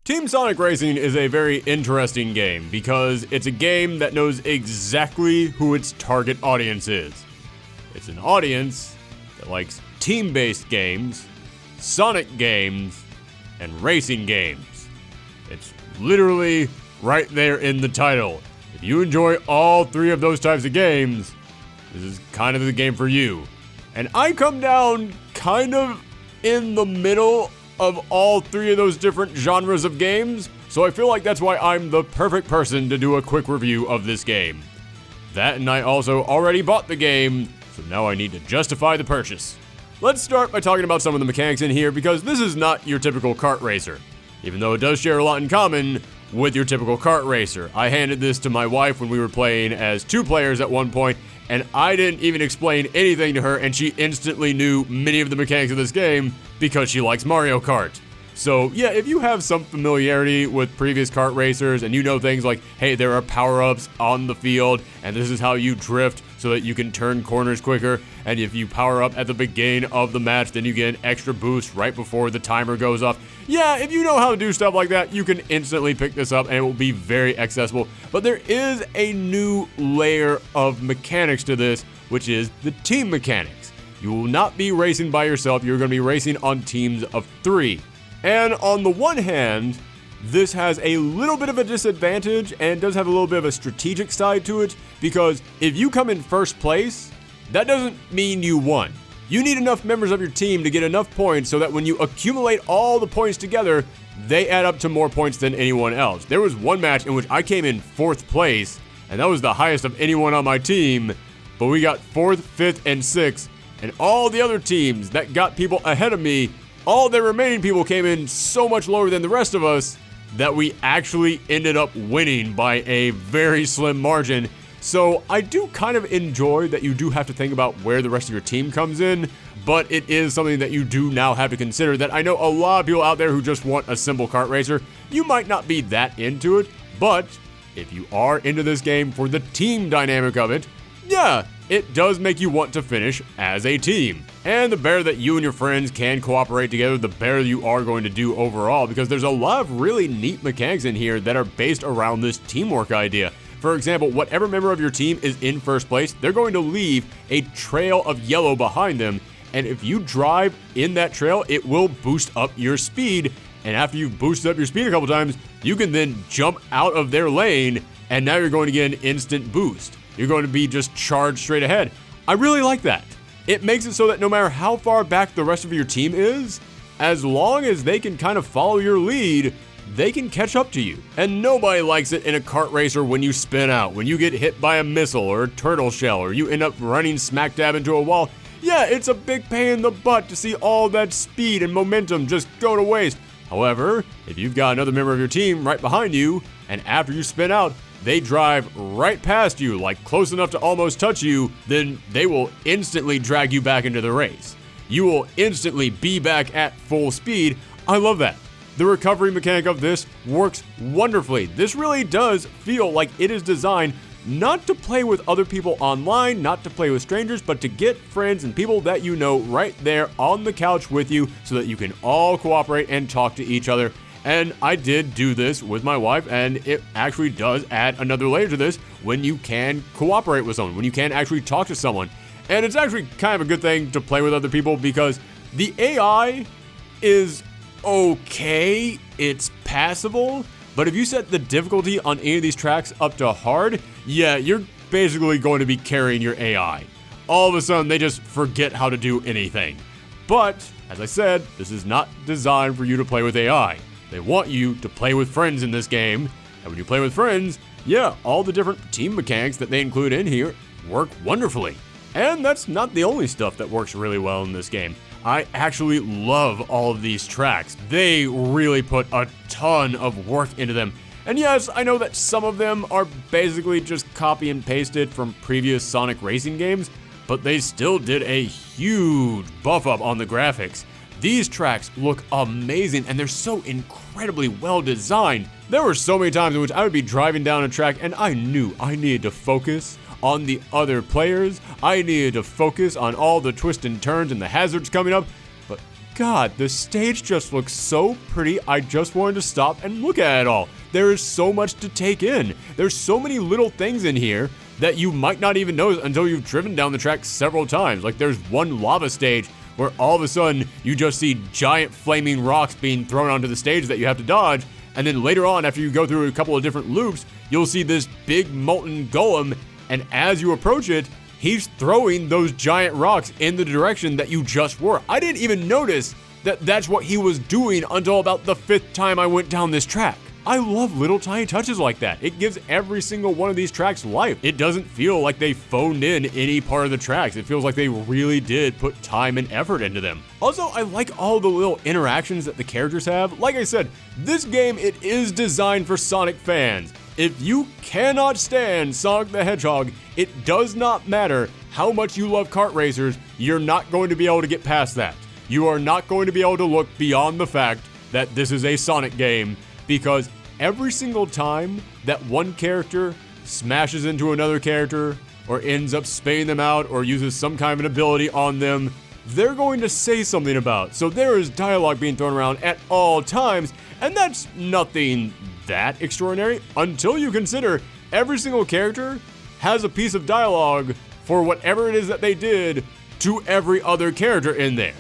Team Sonic Racing is a very interesting game because it's a game that knows exactly who its target audience is. It's an audience that likes team-based games, Sonic games, and racing games. It's literally right there in the title. If you enjoy all three of those types of games, this is kind of the game for you. And I come down kind of in the middle of all three of those different genres of games, so I feel like that's why I'm the perfect person to do a quick review of this game. That, and I also already bought the game, so now I need to justify the purchase. Let's start by talking about some of the mechanics in here, because this is not your typical kart racer, even though it does share a lot in common with your typical kart racer. I handed this to my wife when we were playing as 2 players at one point, and I didn't even explain anything to her, and she instantly knew many of the mechanics of this game because she likes Mario Kart. So yeah, if you have some familiarity with previous kart racers and you know things like, hey, there are power-ups on the field, and this is how you drift so that you can turn corners quicker, and if you power up at the beginning of the match, then you get an extra boost right before the timer goes off. Yeah, if you know how to do stuff like that, you can instantly pick this up and it will be very accessible. But there is a new layer of mechanics to this, which is the team mechanics. You will not be racing by yourself, you're going to be racing on teams of 3. And on the one hand, this has a little bit of a disadvantage and does have a little bit of a strategic side to it, because if you come in first place, that doesn't mean you won. You need enough members of your team to get enough points so that when you accumulate all the points together, they add up to more points than anyone else. There was one match in which I came in 4th place, and that was the highest of anyone on my team, but we got 4th, 5th, and 6th, and all the other teams that got people ahead of me, all the remaining people came in so much lower than the rest of us that we actually ended up winning by a very slim margin. So I do kind of enjoy that you do have to think about where the rest of your team comes in, but it is something that you do now have to consider that I know a lot of people out there who just want a simple kart racer. You might not be that into it, but if you are into this game for the team dynamic of it, yeah, it does make you want to finish as a team. And the better that you and your friends can cooperate together, the better you are going to do overall, because there's a lot of really neat mechanics in here that are based around this teamwork idea. For example, whatever member of your team is in first place, they're going to leave a trail of yellow behind them, and if you drive in that trail, it will boost up your speed, and after you've boosted up your speed a couple times, you can then jump out of their lane, and now you're going to get an instant boost. You're going to be just charged straight ahead. I really like that. It makes it so that no matter how far back the rest of your team is, as long as they can kind of follow your lead, they can catch up to you. And nobody likes it in a kart racer when you spin out, when you get hit by a missile or a turtle shell, or you end up running smack dab into a wall. Yeah, it's a big pain in the butt to see all that speed and momentum just go to waste. However, if you've got another member of your team right behind you, and after you spin out, they drive right past you, like close enough to almost touch you, then they will instantly drag you back into the race. You will instantly be back at full speed. I love that. The recovery mechanic of this works wonderfully. This really does feel like it is designed not to play with other people online, not to play with strangers, but to get friends and people that you know right there on the couch with you so that you can all cooperate and talk to each other. And I did do this with my wife, and it actually does add another layer to this when you can cooperate with someone, when you can actually talk to someone. And it's actually kind of a good thing to play with other people because the AI is okay, it's passable, but if you set the difficulty on any of these tracks up to hard, yeah, you're basically going to be carrying your AI. All of a sudden, they just forget how to do anything. But, as I said, this is not designed for you to play with AI. They want you to play with friends in this game, and when you play with friends, yeah, all the different team mechanics that they include in here work wonderfully. And that's not the only stuff that works really well in this game. I actually love all of these tracks. They really put a ton of work into them. And yes, I know that some of them are basically just copy and pasted from previous Sonic racing games, but they still did a huge buff up on the graphics. These tracks look amazing, and they're so incredibly well designed. There were so many times in which I would be driving down a track and I knew I needed to focus on the other players. I needed to focus on all the twists and turns and the hazards coming up, but God, the stage just looks so pretty. I just wanted to stop and look at it all. There is so much to take in. There's so many little things in here that you might not even notice until you've driven down the track several times. Like there's one lava stage where all of a sudden you just see giant flaming rocks being thrown onto the stage that you have to dodge. And then later on, after you go through a couple of different loops, you'll see this big molten golem. And as you approach it, he's throwing those giant rocks in the direction that you just were. I didn't even notice that that's what he was doing until about the 5th time I went down this track. I love little tiny touches like that. It gives every single one of these tracks life. It doesn't feel like they phoned in any part of the tracks. It feels like they really did put time and effort into them. Also, I like all the little interactions that the characters have. Like I said, this game, it is designed for Sonic fans. If you cannot stand Sonic the Hedgehog, it does not matter how much you love kart racers, you're not going to be able to get past that. You are not going to be able to look beyond the fact that this is a Sonic game, because every single time that one character smashes into another character or ends up spaying them out or uses some kind of an ability on them, they're going to say something about. So there is dialogue being thrown around at all times, and that's nothing that extraordinary until you consider every single character has a piece of dialogue for whatever it is that they did to every other character in there.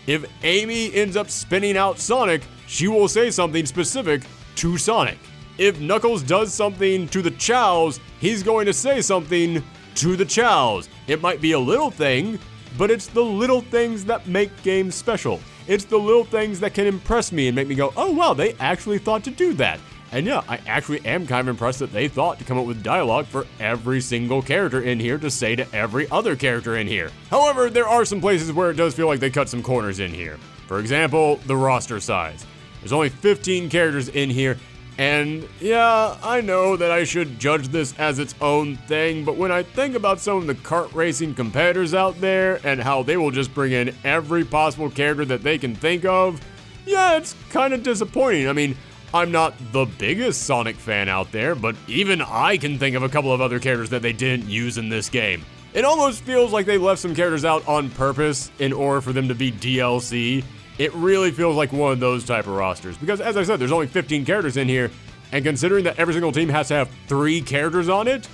If Amy ends up spinning out Sonic, she will say something specific to Sonic. If Knuckles does something to the Chows, he's going to say something to the Chows. It might be a little thing, but it's the little things that make games special. It's the little things that can impress me and make me go, oh wow, they actually thought to do that. And yeah, I actually am kind of impressed that they thought to come up with dialogue for every single character in here to say to every other character in here. However, there are some places where it does feel like they cut some corners in here. For example, the roster size. There's only 15 characters in here, and yeah, I know that I should judge this as its own thing, but when I think about some of the kart racing competitors out there and how they will just bring in every possible character that they can think of, yeah, it's kind of disappointing. I mean, I'm not the biggest Sonic fan out there, but even I can think of a couple of other characters that they didn't use in this game. It almost feels like they left some characters out on purpose in order for them to be DLC. It really feels like one of those type of rosters, because as I said, there's only 15 characters in here, and considering that every single team has to have 3 characters on it,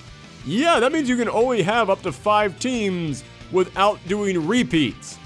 yeah, that means you can only have up to 5 teams without doing repeats.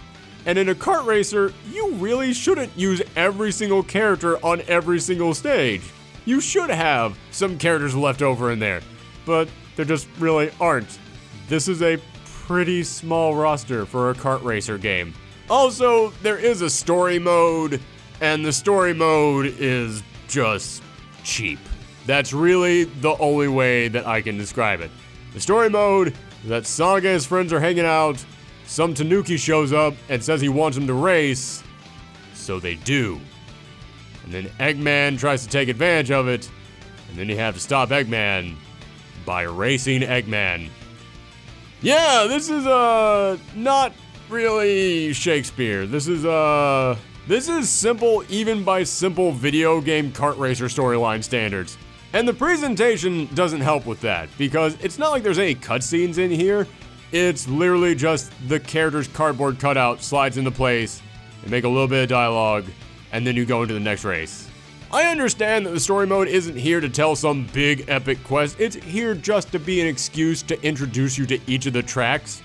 And in a kart racer, you really shouldn't use every single character on every single stage. You should have some characters left over in there, but there just really aren't. This is a pretty small roster for a kart racer game. Also, there is a story mode, and the story mode is just cheap. That's really the only way that I can describe it. The story mode is that Sonic and his friends are hanging out, some Tanuki shows up and says he wants him to race, so they do. And then Eggman tries to take advantage of it, and then you have to stop Eggman by racing Eggman. Yeah, this is not really Shakespeare. This is simple even by simple video game kart racer storyline standards. And the presentation doesn't help with that, because it's not like there's any cutscenes in here. It's literally just the character's cardboard cutout slides into place, and make a little bit of dialogue, and then you go into the next race. I understand that the story mode isn't here to tell some big epic quest, it's here just to be an excuse to introduce you to each of the tracks.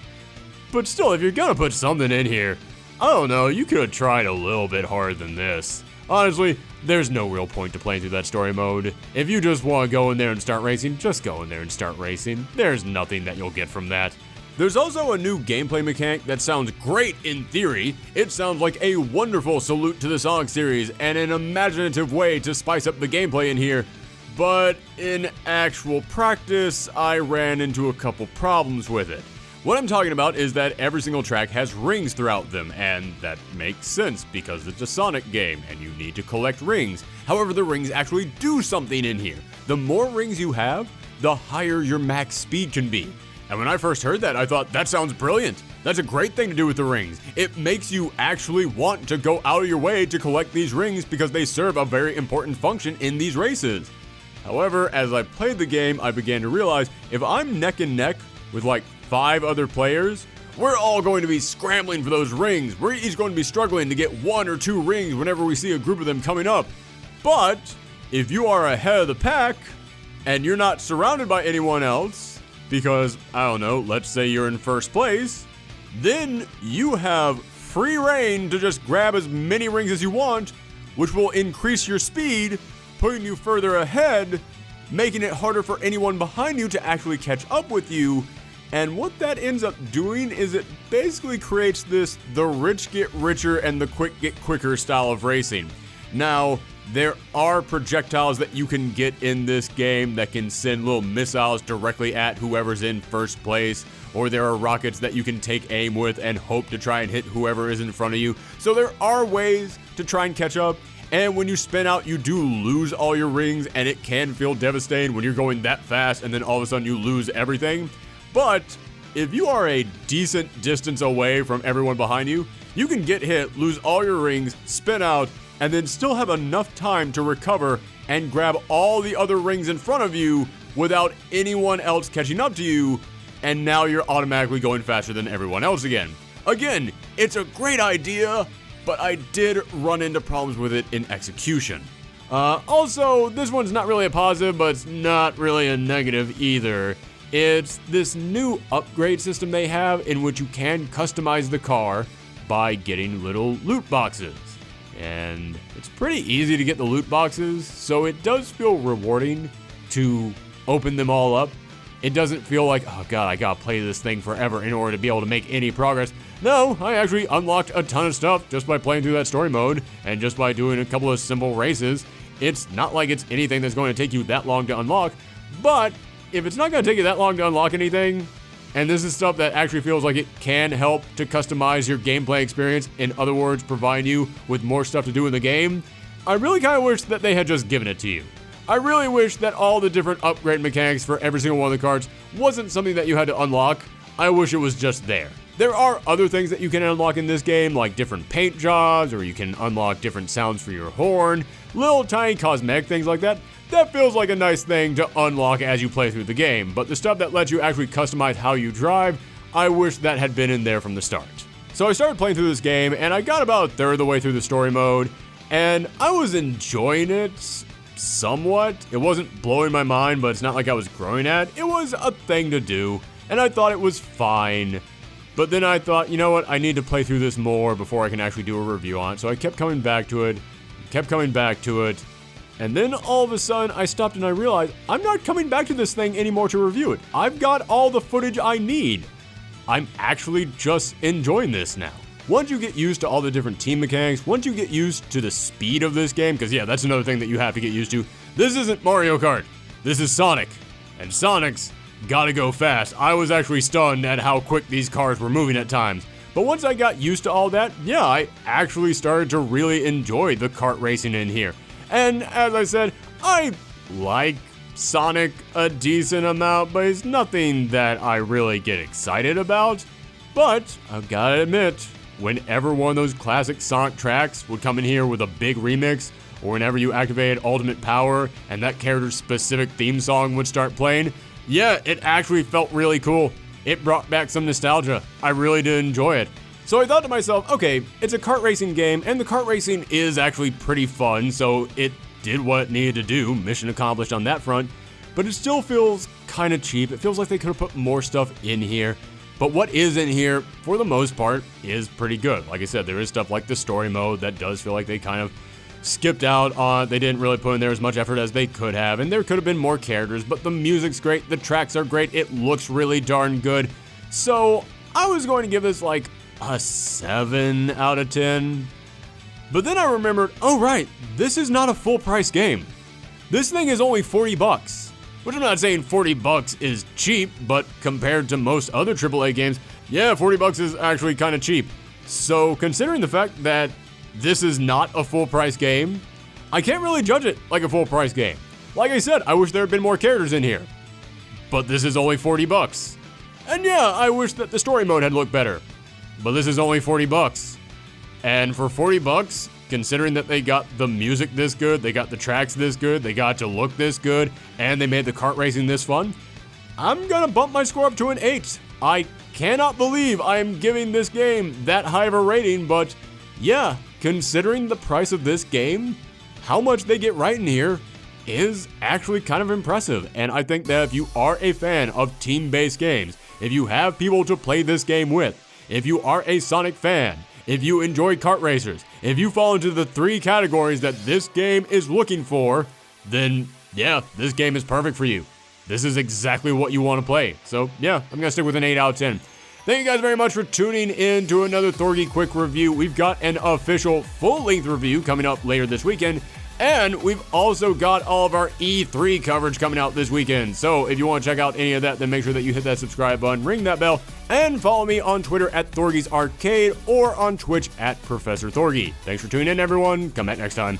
But still, if you're gonna put something in here, I don't know, you could have tried a little bit harder than this. Honestly, there's no real point to playing through that story mode. If you just want to go in there and start racing, just go in there and start racing. There's nothing that you'll get from that. There's also a new gameplay mechanic that sounds great in theory. It sounds like a wonderful salute to the Sonic series and an imaginative way to spice up the gameplay in here. But in actual practice, I ran into a couple problems with it. What I'm talking about is that every single track has rings throughout them, and that makes sense because it's a Sonic game and you need to collect rings. However, the rings actually do something in here. The more rings you have, the higher your max speed can be. And when I first heard that, I thought, that sounds brilliant. That's a great thing to do with the rings. It makes you actually want to go out of your way to collect these rings because they serve a very important function in these races. However, as I played the game, I began to realize if I'm neck and neck with like 5 other players, we're all going to be scrambling for those rings. We're each going to be struggling to get 1 or 2 rings whenever we see a group of them coming up. But if you are ahead of the pack and you're not surrounded by anyone else, because, I don't know, let's say you're in first place, then you have free reign to just grab as many rings as you want, which will increase your speed, putting you further ahead, making it harder for anyone behind you to actually catch up with you. And what that ends up doing is it basically creates this the rich get richer and the quick get quicker style of racing. Now, there are projectiles that you can get in this game that can send little missiles directly at whoever's in first place, or there are rockets that you can take aim with and hope to try and hit whoever is in front of you. So there are ways to try and catch up, and when you spin out, you do lose all your rings, and it can feel devastating when you're going that fast and then all of a sudden you lose everything. But if you are a decent distance away from everyone behind you, you can get hit, lose all your rings, spin out, and then still have enough time to recover and grab all the other rings in front of you without anyone else catching up to you, and now you're automatically going faster than everyone else again. Again, it's a great idea, but I did run into problems with it in execution. Also, this one's not really a positive, but it's not really a negative either. It's this new upgrade system they have in which you can customize the car by getting little loot boxes. And it's pretty easy to get the loot boxes, so it does feel rewarding to open them all up. It doesn't feel like, oh god, I gotta play this thing forever in order to be able to make any progress. No, I actually unlocked a ton of stuff just by playing through that story mode and just by doing a couple of simple races. It's not like it's anything that's going to take you that long to unlock, but if it's not going to take you that long to unlock anything, and this is stuff that actually feels like it can help to customize your gameplay experience, in other words, provide you with more stuff to do in the game, I really kind of wish that they had just given it to you. I really wish that all the different upgrade mechanics for every single one of the cards wasn't something that you had to unlock. I wish it was just there. There are other things that you can unlock in this game, like different paint jobs, or you can unlock different sounds for your horn, little tiny cosmetic things like that. That feels like a nice thing to unlock as you play through the game, but the stuff that lets you actually customize how you drive, I wish that had been in there from the start. So I started playing through this game, and I got about a third of the way through the story mode, and I was enjoying it somewhat. It wasn't blowing my mind, but it's not like I was growing at. It was a thing to do, and I thought it was fine. But then I thought, you know what, I need to play through this more before I can actually do a review on it. So I kept coming back to it, and then all of a sudden I stopped and I realized I'm not coming back to this thing anymore to review it. I've got all the footage I need. I'm actually just enjoying this now. Once you get used to all the different team mechanics, once you get used to the speed of this game, because yeah, that's another thing that you have to get used to. This isn't Mario Kart. This is Sonic. And Sonic's gotta go fast. I was actually stunned at how quick these cars were moving at times. But once I got used to all that, yeah, I actually started to really enjoy the kart racing in here. And as I said, I like Sonic a decent amount, but it's nothing that I really get excited about. But I've gotta admit, whenever one of those classic Sonic tracks would come in here with a big remix, or whenever you activated Ultimate Power and that character's specific theme song would start playing, yeah, it actually felt really cool. It brought back some nostalgia. I really did enjoy it. So I thought to myself, okay, it's a kart racing game, and the kart racing is actually pretty fun, so it did what it needed to do, mission accomplished on that front, but it still feels kind of cheap. It feels like they could have put more stuff in here, but what is in here, for the most part, is pretty good. Like I said, there is stuff like the story mode that does feel like they kind of skipped out on. They didn't really put in there as much effort as they could have, and there could have been more characters, but the music's great, the tracks are great, it looks really darn good. So I was going to give this like a 7 out of 10. But then I remembered, oh right, this is not a full price game. This thing is only $40, which I'm not saying $40 is cheap, but compared to most other AAA games, yeah, $40 is actually kind of cheap. So considering the fact that this is not a full price game, I can't really judge it like a full price game. Like I said, I wish there had been more characters in here, but this is only $40. And yeah, I wish that the story mode had looked better, but this is only $40. And for $40, considering that they got the music this good, they got the tracks this good, they got to look this good, and they made the kart racing this fun, I'm gonna bump my score up to an 8. I cannot believe I am giving this game that high of a rating, but yeah, considering the price of this game, how much they get right in here is actually kind of impressive. And I think that if you are a fan of team-based games, if you have people to play this game with, if you are a Sonic fan, if you enjoy kart racers, if you fall into the 3 categories that this game is looking for, then yeah, this game is perfect for you. This is exactly what you want to play. So yeah, I'm going to stick with an 8 out of 10. Thank you guys very much for tuning in to another Thorgi Quick Review. We've got an official full-length review coming up later this weekend, and we've also got all of our E3 coverage coming out this weekend. So if you want to check out any of that, then make sure that you hit that subscribe button, ring that bell, and follow me on Twitter at Thorgi's Arcade or on Twitch at Professor Thorgi. Thanks for tuning in, everyone. Come back next time.